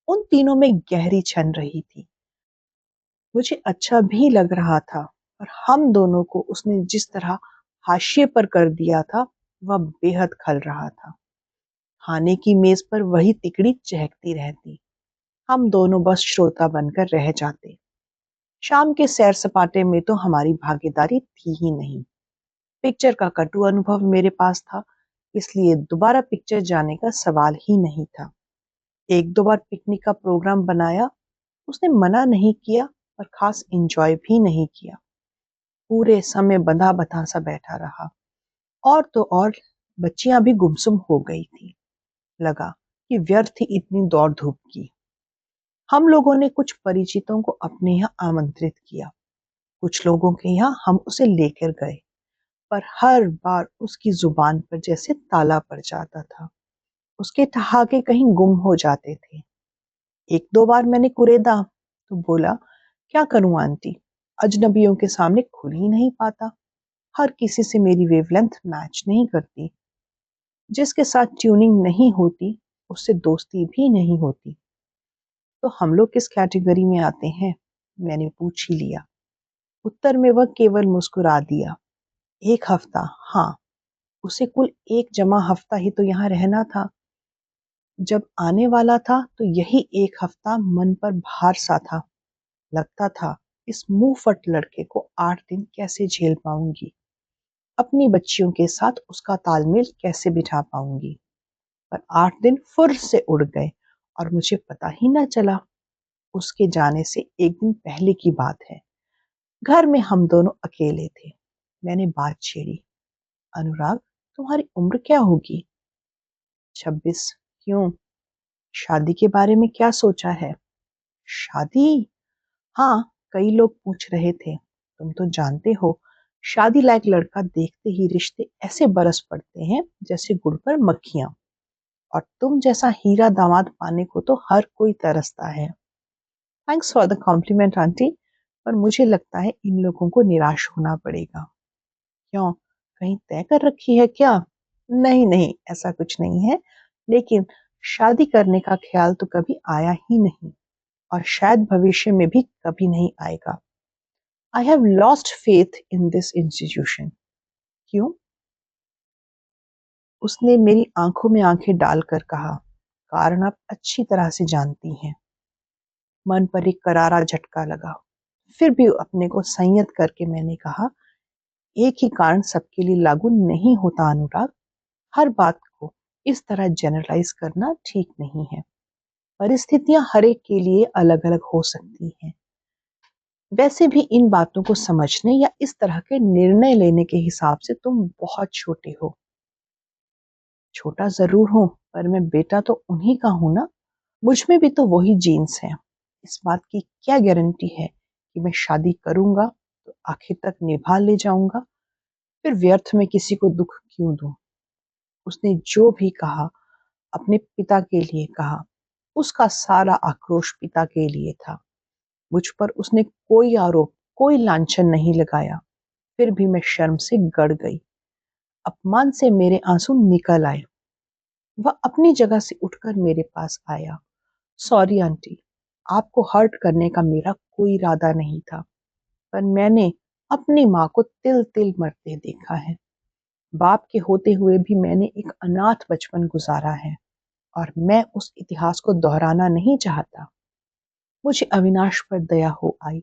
उन तीनों में गहरी छन रही थी। मुझे अच्छा भी लग रहा था, पर हम दोनों को उसने जिस तरह हाशिए पर कर दिया था, वह बेहद खल रहा था। खाने की मेज पर वही तिकड़ी चहकती रहती, हम दोनों बस श्रोता बनकर रह जाते। शाम के सैर सपाटे में तो हमारी भागीदारी थी ही नहीं। पिक्चर का कटु अनुभव मेरे पास था, इसलिए दोबारा पिक्चर जाने का सवाल ही नहीं था। एक दो बार पिकनिक का प्रोग्राम बनाया, उसने मना नहीं किया, पर खास एंजॉय भी नहीं किया। पूरे समय बंधा बंधा सा बैठा रहा। और तो और बच्चियां भी गुमसुम हो गई थी। लगा कि व्यर्थ ही इतनी दौड़ धूप की। हम लोगों ने कुछ परिचितों को अपने यहाँ आमंत्रित किया। कुछ लोगों के यहाँ हम उसे लेकर गए, पर हर बार उसकी जुबान पर जैसे ताला पड़ जाता था। उसके ठहाके कहीं गुम हो जाते थे। एक दो बार मैंने कुरेदा तो बोला, क्या करूं आंटी, अजनबियों के सामने खुल ही नहीं पाता। हर किसी से मेरी वेवलेंथ मैच नहीं करती। जिसके साथ ट्यूनिंग नहीं होती, उससे दोस्ती भी नहीं होती। तो हम लोग किस कैटेगरी में आते हैं? मैंने पूछ ही लिया। उत्तर में वह केवल मुस्कुरा दिया। एक हफ्ता, हाँ, उसे कुल एक जमा हफ्ता ही तो यहाँ रहना था। जब आने वाला था तो यही एक हफ्ता मन पर भार सा था। लगता था इस मुंहफट लड़के को 8 दिन कैसे झेल पाऊंगी, अपनी बच्चियों के साथ उसका तालमेल कैसे बिठा पाऊंगी। पर 8 दिन फुर से उड़ गए और मुझे पता ही न चला। उसके जाने से एक दिन पहले की बात है। घर में हम दोनों अकेले थे। मैंने बात छेड़ी, अनुराग, तुम्हारी उम्र क्या होगी? 26। क्यों? शादी के बारे में क्या सोचा है? शादी? हाँ, कई लोग पूछ रहे थे। तुम तो जानते हो, शादी लायक लड़का देखते ही रिश्ते ऐसे बरस पड़ते हैं जैसे गुड़ पर मक्खियां। और तुम जैसा हीरा दामाद पाने को तो हर कोई तरसता है। Thanks for the compliment aunty, पर मुझे लगता है इन लोगों को निराश होना पड़ेगा। क्यों, कहीं तय कर रखी है क्या? नहीं नहीं, ऐसा कुछ नहीं है, लेकिन शादी करने का ख्याल तो कभी आया ही नहीं, और शायद भविष्य में भी कभी नहीं आएगा। I have lost faith in this institution. क्यों? उसने मेरी आंखों में आंखें डालकर कहा, कारण आप अच्छी तरह से जानती हैं। मन पर एक करारा झटका लगा। फिर भी अपने को संयत करके मैंने कहा, एक ही कारण सबके लिए लागू नहीं होता अनुराग। हर बात को इस तरह जनरलाइज करना ठीक नहीं है। परिस्थितियां हर एक के लिए अलग अलग हो सकती हैं। वैसे भी इन बातों को समझने या इस तरह के निर्णय लेने के हिसाब से तुम बहुत छोटे हो। छोटा जरूर हो, पर मैं बेटा तो उन्हीं का हूं ना। मुझ में भी तो वही जीन्स हैं। इस बात की क्या गारंटी है कि मैं शादी करूंगा तो आखिर तक निभा ले जाऊंगा, फिर व्यर्थ में किसी को दुख क्यों दूं। उसने जो भी कहा अपने पिता के लिए कहा। उसका सारा आक्रोश पिता के लिए था। मुझ पर उसने कोई आरोप, कोई लांछन नहीं लगाया। फिर भी मैं शर्म से गड़ गई। अपमान से मेरे आंसू निकल आए। वह अपनी जगह से उठकर मेरे पास आया। सॉरी आंटी, आपको हर्ट करने का मेरा कोई इरादा नहीं था, पर मैंने अपनी माँ को तिल तिल मरते देखा है। बाप के होते हुए भी मैंने एक अनाथ बचपन गुजारा है, और मैं उस इतिहास को दोहराना नहीं चाहता। मुझे अविनाश पर दया हो आई।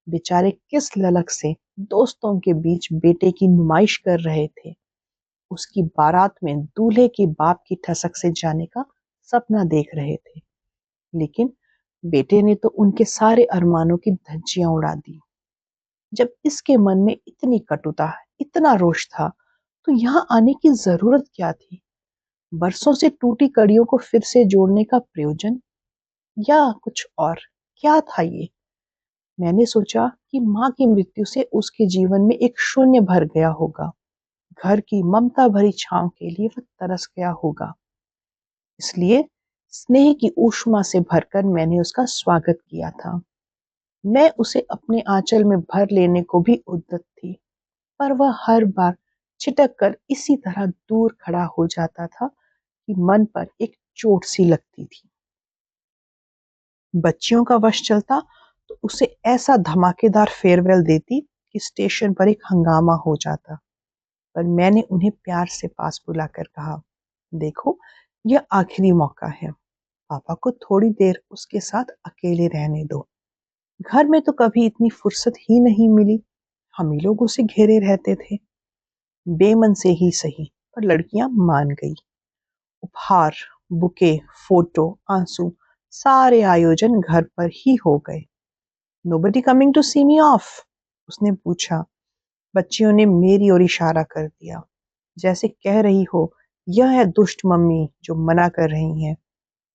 बेचारे किस ललक से दोस्तों के बीच बेटे की नुमाइश कर रहे थे। उसकी बारात में दूल्हे की बाप की ठसक से जाने का सपना देख रहे थे। लेकिन बेटे ने तो उनके सारे अरमानों की धज्जियां उड़ा दी। जब इसके मन में इतनी कटुता, इतना रोष था, तो यहाँ आने की जरूरत क्या थी? बरसों से टूटी कड़ियों को फिर से जोड़ने का प्रयोजन, या कुछ और? क्या था ये? मैंने सोचा कि माँ की मृत्यु से उसके जीवन में एक शून्य भर गया होगा। घर की ममता भरी छांव के लिए वह तरस गया होगा। इसलिए स्नेह की ऊष्मा से भरकर मैंने उसका स्वागत किया था। मैं उसे अपने आंचल में भर लेने को भी उद्यत थी, पर वह हर बार छिटक कर इसी तरह दूर खड़ा हो जाता था कि मन पर एक चोट सी लगती थी। बच्चियों का वश चलता तो उसे ऐसा धमाकेदार फेयरवेल देती कि स्टेशन पर एक हंगामा हो जाता। पर मैंने उन्हें प्यार से पास बुलाकर कहा, देखो, यह आखिरी मौका है। पापा को थोड़ी देर उसके साथ अकेले रहने दो। घर में तो कभी इतनी फुर्सत ही नहीं मिली। हम ही लोग उसे घेरे रहते थे। बेमन से ही सही, पर लड़कियां मान गई। उपहार, बुके, फोटो, आंसू, सारे आयोजन घर पर ही हो गए। Nobody coming to see me off? उसने पूछा। बच्चियों ने मेरी ओर इशारा कर दिया, जैसे कह रही हो, यह है दुष्ट मम्मी जो मना कर रही हैं।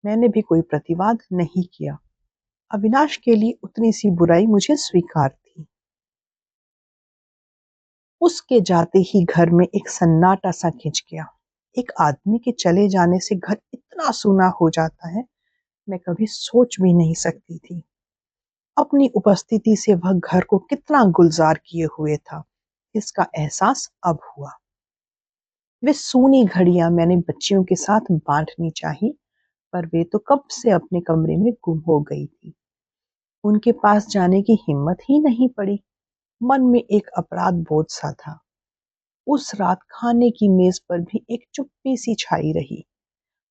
मैंने भी कोई प्रतिवाद नहीं किया। अविनाश के लिए उतनी सी बुराई मुझे स्वीकार थी। उसके जाते ही घर में एक सन्नाटा सा खिंच गया। एक आदमी के चले जाने से घर इतना सूना हो जाता है, मैं कभी सोच भी नहीं सकती थी। अपनी उपस्थिति से वह घर को कितना गुलजार किए हुए था, इसका एहसास अब हुआ। वे सूनी घड़ियां मैंने बच्चियों के साथ बांटनी चाही, पर वे तो कब से अपने कमरे में गुम हो गई थी। उनके पास जाने की हिम्मत ही नहीं पड़ी। मन में एक अपराध बोध सा था। उस रात खाने की मेज पर भी एक चुप्पी सी छाई रही।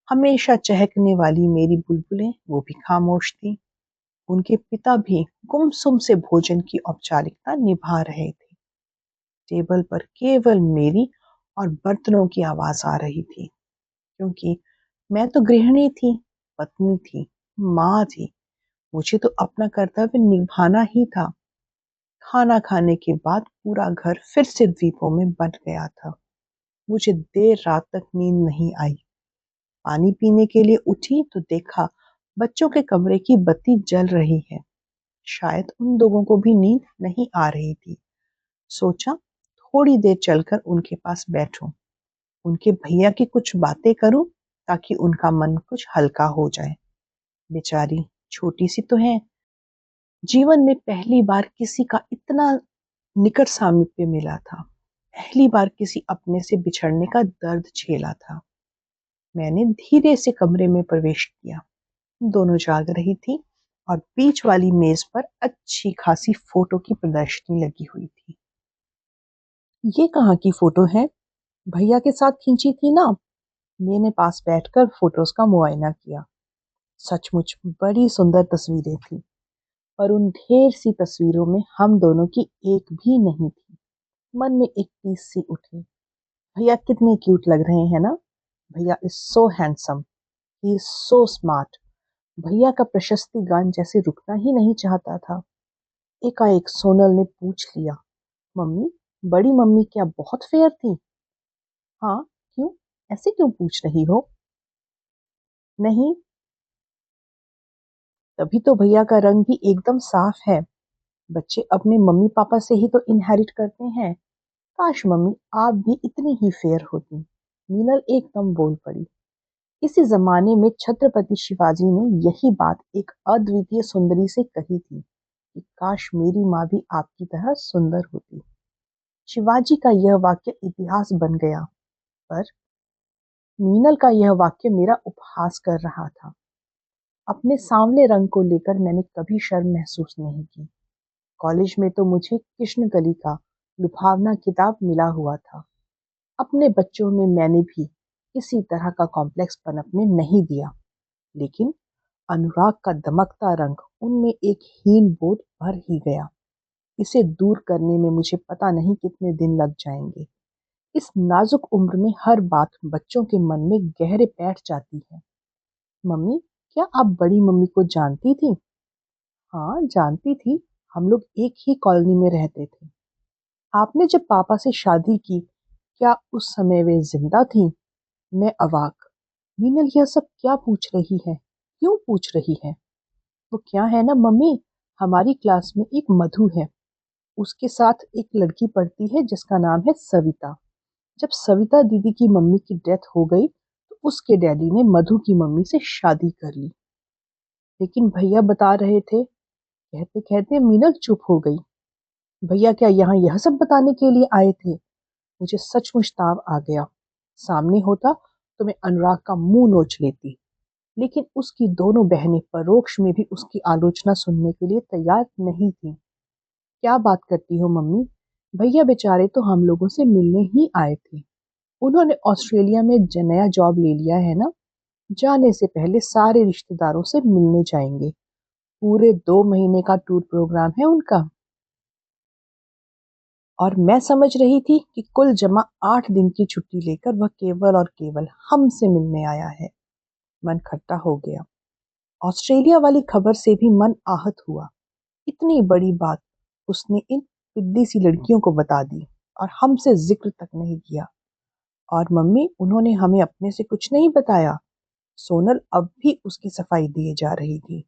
हमेशा चहकने वाली मेरी बुलबुलें वो भी खामोश थी। उनके पिता भी गुमसुम से भोजन की औपचारिकता निभा रहे थे। टेबल पर केवल मेरी और बर्तनों की आवाज आ रही थी, क्योंकि मैं तो गृहिणी थी, पत्नी थी, माँ थी। मुझे तो अपना कर्तव्य निभाना ही था। खाना खाने के बाद पूरा घर फिर से द्वीपों में बंट गया था। मुझे देर रात तक नींद नहीं आई। पानी पीने के लिए उठी तो देखा बच्चों के कमरे की बत्ती जल रही है। शायद उन लोगों को भी नींद नहीं आ रही थी। सोचा थोड़ी देर चलकर उनके पास बैठूं, उनके भैया की कुछ बातें करूं, ताकि उनका मन कुछ हल्का हो जाए। बेचारी छोटी सी तो है। जीवन में पहली बार किसी का इतना निकट सामीप्य मिला था। पहली बार किसी अपने से बिछड़ने का दर्द झेला था। मैंने धीरे से कमरे में प्रवेश किया। दोनों जाग रही थी, और बीच वाली मेज पर अच्छी खासी फोटो की प्रदर्शनी लगी हुई थी। ये कहाँ की फोटो है? भैया के साथ खींची थी ना? मैंने पास बैठकर फोटोज का मुआयना किया। सचमुच बड़ी सुंदर तस्वीरें थी, पर उन ढेर सी तस्वीरों में हम दोनों की एक भी नहीं थी। मन में एक टीस सी उठी। भैया कितने क्यूट लग रहे हैं ना? भैया is so handsome, he is so smart. भैया का प्रशस्ति गान जैसे रुकना ही नहीं चाहता था। एकाएक सोनल ने पूछ लिया, मम्मी, बड़ी मम्मी क्या बहुत फेयर थी? हाँ, क्यों? ऐसे क्यों पूछ रही हो? नहीं, तभी तो भैया का रंग भी एकदम साफ है। बच्चे अपने मम्मी पापा से ही तो इनहेरिट करते हैं। काश मम्मी आप भी इतनी ही फेयर होती। मीनल एकदम बोल पड़ी। इसी जमाने में छत्रपति शिवाजी ने यही बात एक अद्वितीय सुंदरी से कही थी कि काश मेरी माँ भी आपकी तरह सुंदर होती। शिवाजी का यह वाक्य इतिहास बन गया, पर मीनल का यह वाक्य मेरा उपहास कर रहा था। अपने सांवले रंग को लेकर मैंने कभी शर्म महसूस नहीं की। कॉलेज में तो मुझे कृष्णकली का लुभावना किताब मिला हुआ था। अपने बच्चों में मैंने भी किसी तरह का कॉम्प्लेक्स पनपने नहीं दिया, लेकिन अनुराग का दमकता रंग उनमें एक हीन बोध भर ही गया। इसे दूर करने में मुझे पता नहीं कितने दिन लग जाएंगे। इस नाजुक उम्र में हर बात बच्चों के मन में गहरे बैठ जाती है। मम्मी, क्या आप बड़ी मम्मी को जानती थी? हाँ, जानती थी। हम लोग एक ही कॉलोनी में रहते थे। आपने जब पापा से शादी की, क्या उस समय वे जिंदा थी? मैं अवाक। मीनल यह सब क्या पूछ रही है? क्यों पूछ रही है? वो क्या है ना मम्मी, हमारी क्लास में एक मधु है। उसके साथ एक लड़की पढ़ती है जिसका नाम है सविता। जब सविता दीदी की मम्मी की डेथ हो गई तो उसके डैडी ने मधु की मम्मी से शादी कर ली। लेकिन भैया बता रहे थे। कहते कहते मीनल चुप हो गई। भैया क्या यहाँ यह सब बताने के लिए आए थे? मुझे सचमुच ताव आ गया। सामने होता तो मैं अनुराग का मुंह नोच लेती, लेकिन उसकी दोनों बहनें परोक्ष में भी उसकी आलोचना सुनने के लिए तैयार नहीं थीं। क्या बात करती हो मम्मी? भैया बेचारे तो हम लोगों से मिलने ही आए थे। उन्होंने ऑस्ट्रेलिया में नया जॉब ले लिया है ना। जाने से पहले सारे रिश्तेदारों से मिलने जाएंगे। पूरे 2 महीने का टूर प्रोग्राम है उनका। और मैं समझ रही थी कि कुल जमा 8 दिन की छुट्टी लेकर वह केवल और केवल हमसे मिलने आया है। मन खट्टा हो गया। ऑस्ट्रेलिया वाली खबर से भी मन आहत हुआ। इतनी बड़ी बात उसने इन पिद्दी सी लड़कियों को बता दी और हमसे जिक्र तक नहीं किया। और मम्मी, उन्होंने हमें अपने से कुछ नहीं बताया? सोनल अब भी उसकी सफाई दिए जा रही थी।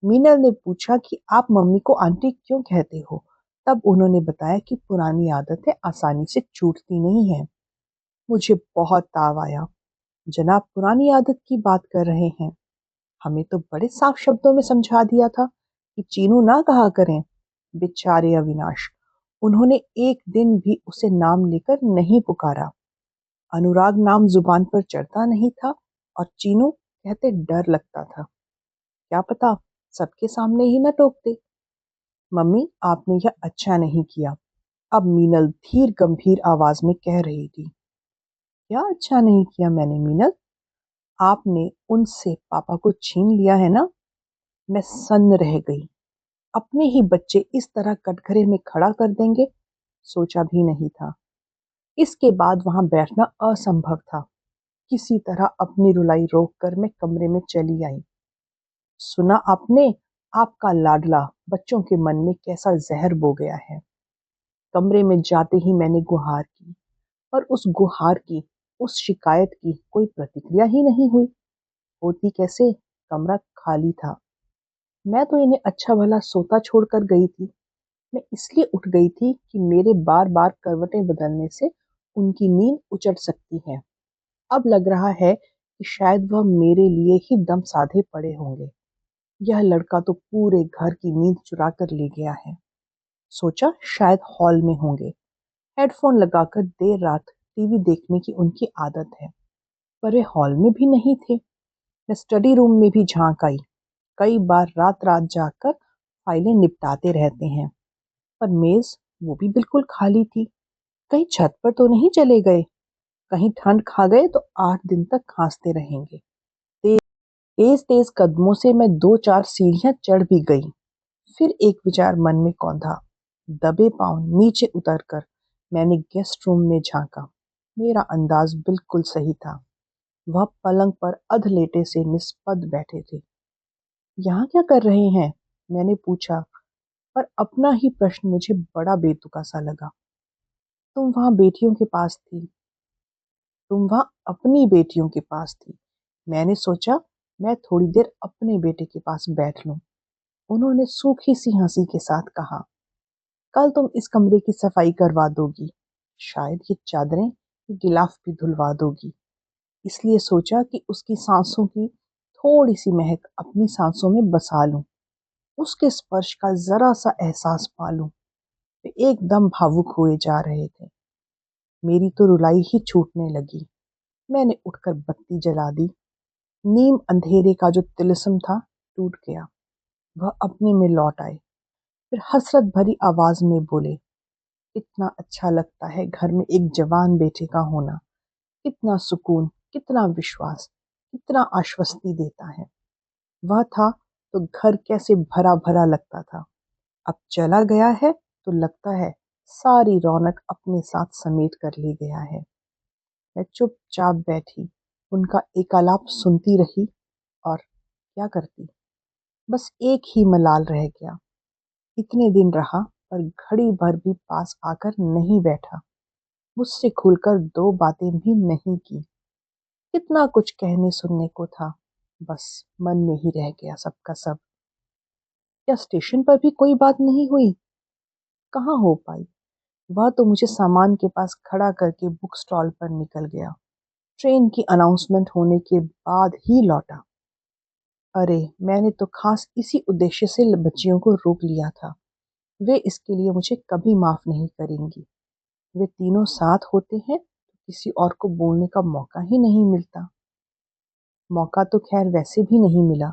मीनल ने पूछा कि आप मम्मी को आंटी क्यों कहते हो? तब उन्होंने बताया कि पुरानी आदतें आसानी से छूटती नहीं है। मुझे बहुत ताव आया। जनाब पुरानी आदत की बात कर रहे हैं? हमें तो बड़े साफ शब्दों में समझा दिया था कि चीनू ना कहा करें। बेचारे अविनाश, उन्होंने एक दिन भी उसे नाम लेकर नहीं पुकारा। अनुराग नाम जुबान पर चढ़ता नहीं था और चीनू कहते डर लगता था। क्या पता सबके सामने ही न टोकते। मम्मी, आपने यह अच्छा नहीं किया। अब मीनल धीर गंभीर आवाज में कह रही थी। क्या अच्छा नहीं किया मैंने मीनल? आपने उनसे पापा को छीन लिया है ना। मैं सन्न रह गई। अपने ही बच्चे इस तरह कटघरे में खड़ा कर देंगे, सोचा भी नहीं था। इसके बाद वहां बैठना असंभव था। किसी तरह अपनी रुलाई रोककर मैं कमरे में चली आई। सुना आपने? आपका लाडला बच्चों के मन में कैसा जहर बो गया है। कमरे में जाते ही मैंने गुहार की, पर उस गुहार की, उस शिकायत की कोई प्रतिक्रिया ही नहीं हुई। होती कैसे? कमरा खाली था। मैं तो इन्हें अच्छा भला सोता छोड़कर गई थी। मैं इसलिए उठ गई थी कि मेरे बार बार करवटें बदलने से उनकी नींद उचट सकती है। अब लग रहा है कि शायद वह मेरे लिए ही दम साधे पड़े होंगे। यह लड़का तो पूरे घर की नींद चुरा कर ले गया है। सोचा शायद हॉल में होंगे। हेडफोन लगाकर देर रात टीवी देखने की उनकी आदत है। पर वे हॉल में भी नहीं थे। मैं स्टडी रूम में भी झांक आई। कई बार रात रात जाकर फाइलें निपटाते रहते हैं। पर मेज वो भी बिल्कुल खाली थी। कहीं छत पर तो नहीं चले गए? कहीं ठंड खा गए तो 8 दिन तक खांसते रहेंगे। तेज तेज कदमों से मैं 2-4 सीढ़ियां चढ़ भी गई। फिर एक विचार मन में कौंधा। दबे पांव नीचे उतरकर मैंने गेस्ट रूम में झांका। मेरा अंदाज बिल्कुल सही था। वह पलंग पर अधलेटे से निस्पंद बैठे थे। यहाँ क्या कर रहे हैं? मैंने पूछा, पर अपना ही प्रश्न मुझे बड़ा बेतुका सा लगा। तुम वहां बेटियों के पास थी। तुम वहां अपनी बेटियों के पास थी। मैंने सोचा मैं थोड़ी देर अपने बेटे के पास बैठ लूं। उन्होंने सूखी सी हंसी के साथ कहा, कल तुम इस कमरे की सफाई करवा दोगी, शायद ये चादरें, ये गिलाफ भी धुलवा दोगी। इसलिए सोचा कि उसकी सांसों की थोड़ी सी महक अपनी सांसों में बसा लूं, उसके स्पर्श का जरा सा एहसास पालूं। वे एकदम भावुक हुए जा रहे थे। मेरी तो रुलाई ही छूटने लगी। मैंने उठकर बत्ती जला दी। नीम अंधेरे का जो तिलिस्म था टूट गया। वह अपने में लौट आए। फिर हसरत भरी आवाज में बोले, कितना अच्छा लगता है घर में एक जवान बेटे का होना। कितना सुकून, कितना विश्वास, कितना आश्वस्ति देता है। वह था तो घर कैसे भरा भरा लगता था। अब चला गया है तो लगता है सारी रौनक अपने साथ समेट कर ले गया है। मैं चुपचाप बैठी, उनका एकालाप सुनती रही और क्या करती। बस एक ही मलाल रह गया। इतने दिन रहा पर घड़ी भर भी पास आकर नहीं बैठा, मुझसे खुलकर दो बातें भी नहीं की। कितना कुछ कहने सुनने को था, बस मन में ही रह गया सबका सब। क्या स्टेशन पर भी कोई बात नहीं हुई? कहाँ हो पाई। वह तो मुझे सामान के पास खड़ा करके बुक स्टॉल पर निकल गया। ट्रेन की अनाउंसमेंट होने के बाद ही लौटा। अरे, मैंने तो खास इसी उद्देश्य से बच्चियों को रोक लिया था। वे इसके लिए मुझे कभी माफ नहीं करेंगी। वे तीनों साथ होते हैं तो किसी और को बोलने का मौका ही नहीं मिलता। मौका तो खैर वैसे भी नहीं मिला।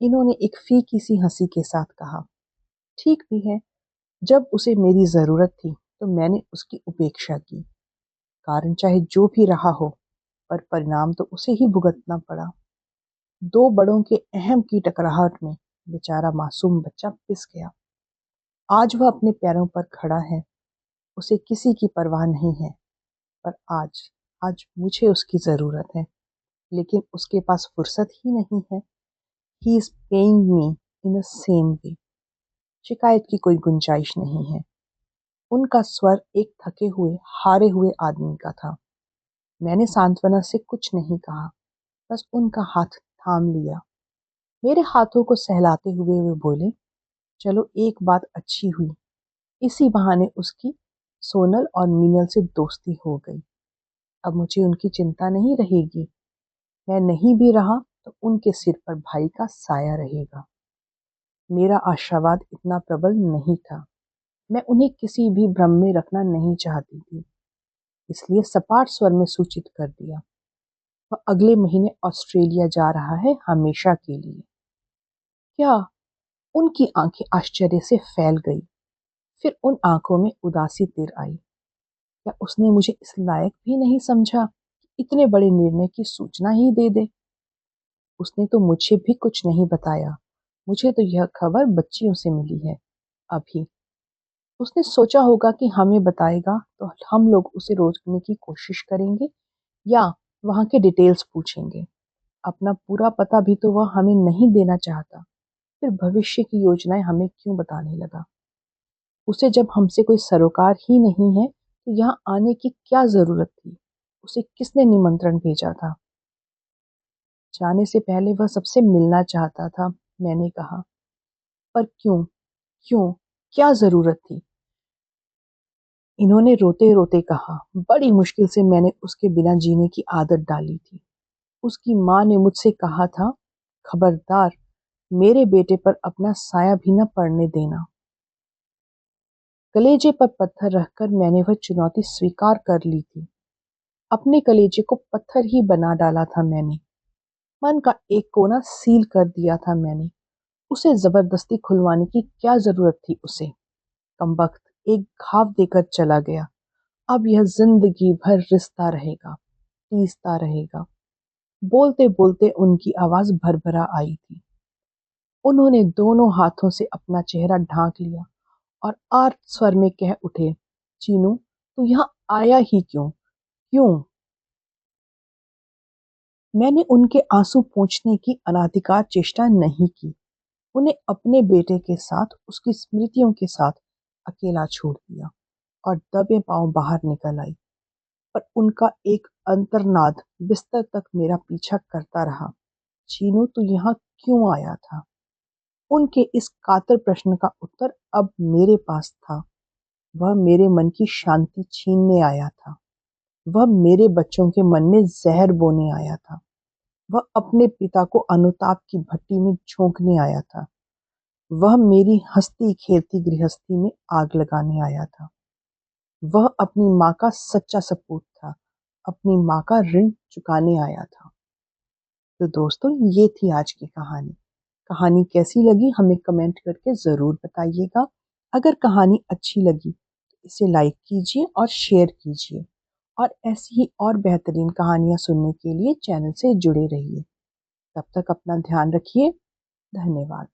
इन्होंने एक फीकी सी हंसी के साथ कहा, ठीक भी है। जब उसे मेरी जरूरत थी तो मैंने उसकी उपेक्षा की। कारण चाहे जो भी रहा हो, पर परिणाम तो उसे ही भुगतना पड़ा। दो बड़ों के अहम की टकराहट में बेचारा मासूम बच्चा पिस गया। आज वह अपने पैरों पर खड़ा है। उसे किसी की परवाह नहीं है। पर आज आज मुझे उसकी जरूरत है, लेकिन उसके पास फुर्सत ही नहीं है। He is paying me in the same way. शिकायत की कोई गुंजाइश नहीं है। उनका स्वर एक थके हुए, हारे हुए आदमी का था। मैंने सांत्वना से कुछ नहीं कहा, बस उनका हाथ थाम लिया। मेरे हाथों को सहलाते हुए वे बोले, चलो एक बात अच्छी हुई। इसी बहाने उसकी सोनल और मीनल से दोस्ती हो गई। अब मुझे उनकी चिंता नहीं रहेगी। मैं नहीं भी रहा तो उनके सिर पर भाई का साया रहेगा। मेरा आशावाद इतना प्रबल नहीं था। मैं उन्हें किसी भी भ्रम में रखना नहीं चाहती थी, इसलिए सपाट स्वर में सूचित कर दिया, वह अगले महीने ऑस्ट्रेलिया जा रहा है हमेशा के लिए। क्या? उनकी आंखें आश्चर्य से फैल गई। फिर उन आंखों में उदासी तिर आई। क्या उसने मुझे इस लायक भी नहीं समझा कि इतने बड़े निर्णय की सूचना ही दे दे? उसने तो मुझे भी कुछ नहीं बताया। मुझे तो यह खबर बच्चियों से मिली है अभी। उसने सोचा होगा कि हमें बताएगा तो हम लोग उसे रोकने की कोशिश करेंगे या वहाँ के डिटेल्स पूछेंगे। अपना पूरा पता भी तो वह हमें नहीं देना चाहता। फिर भविष्य की योजनाएं हमें क्यों बताने लगा? उसे जब हमसे कोई सरोकार ही नहीं है तो यहाँ आने की क्या जरूरत थी? उसे किसने निमंत्रण भेजा था? जाने से पहले वह सबसे मिलना चाहता था, मैंने कहा। पर क्यों? क्यों? क्या जरूरत थी? इन्होंने रोते रोते कहा, बड़ी मुश्किल से मैंने उसके बिना जीने की आदत डाली थी। उसकी माँ ने मुझसे कहा था, खबरदार मेरे बेटे पर अपना साया भी न पड़ने देना। कलेजे पर पत्थर रखकर मैंने वह चुनौती स्वीकार कर ली थी। अपने कलेजे को पत्थर ही बना डाला था मैंने। मन का एक कोना सील कर दिया था मैंने। उसे जबरदस्ती खुलवाने की क्या जरूरत थी उसे? कमबख्त एक घाव देकर चला गया। अब यह जिंदगी भर रिश्ता रहेगा, टीसता रहेगा। बोलते बोलते उनकी आवाज भरभरा आई थी। उन्होंने दोनों हाथों से अपना चेहरा ढांक लिया और आर्त स्वर में कह उठे, चीनू, तू यहाँ आया ही क्यों? क्यों? मैंने उनके आंसू पोंछने की अनाधिकार चेष्टा नहीं की। उन्हें अपने बेटे के साथ, उसकी स्मृतियों के साथ अकेला छोड़ दिया और दबे पांव बाहर निकल आई। पर उनका एक अंतर्नाद बिस्तर तक मेरा पीछा करता रहा। चीनू तू यहाँ क्यों आया था? उनके इस कातर प्रश्न का उत्तर अब मेरे पास था। वह मेरे मन की शांति छीनने आया था। वह मेरे बच्चों के मन में जहर बोने आया था। वह अपने पिता को अनुताप की भट्टी में झोंकने आया था। वह मेरी हंसती खेलती गृहस्थी में आग लगाने आया था। वह अपनी माँ का सच्चा सपूत था, अपनी माँ का ऋण चुकाने आया था। तो दोस्तों, ये थी आज की कहानी। कहानी कैसी लगी हमें कमेंट करके ज़रूर बताइएगा। अगर कहानी अच्छी लगी तो इसे लाइक कीजिए और शेयर कीजिए, और ऐसी ही और बेहतरीन कहानियाँ सुनने के लिए चैनल से जुड़े रहिए। तब तक अपना ध्यान रखिए। धन्यवाद।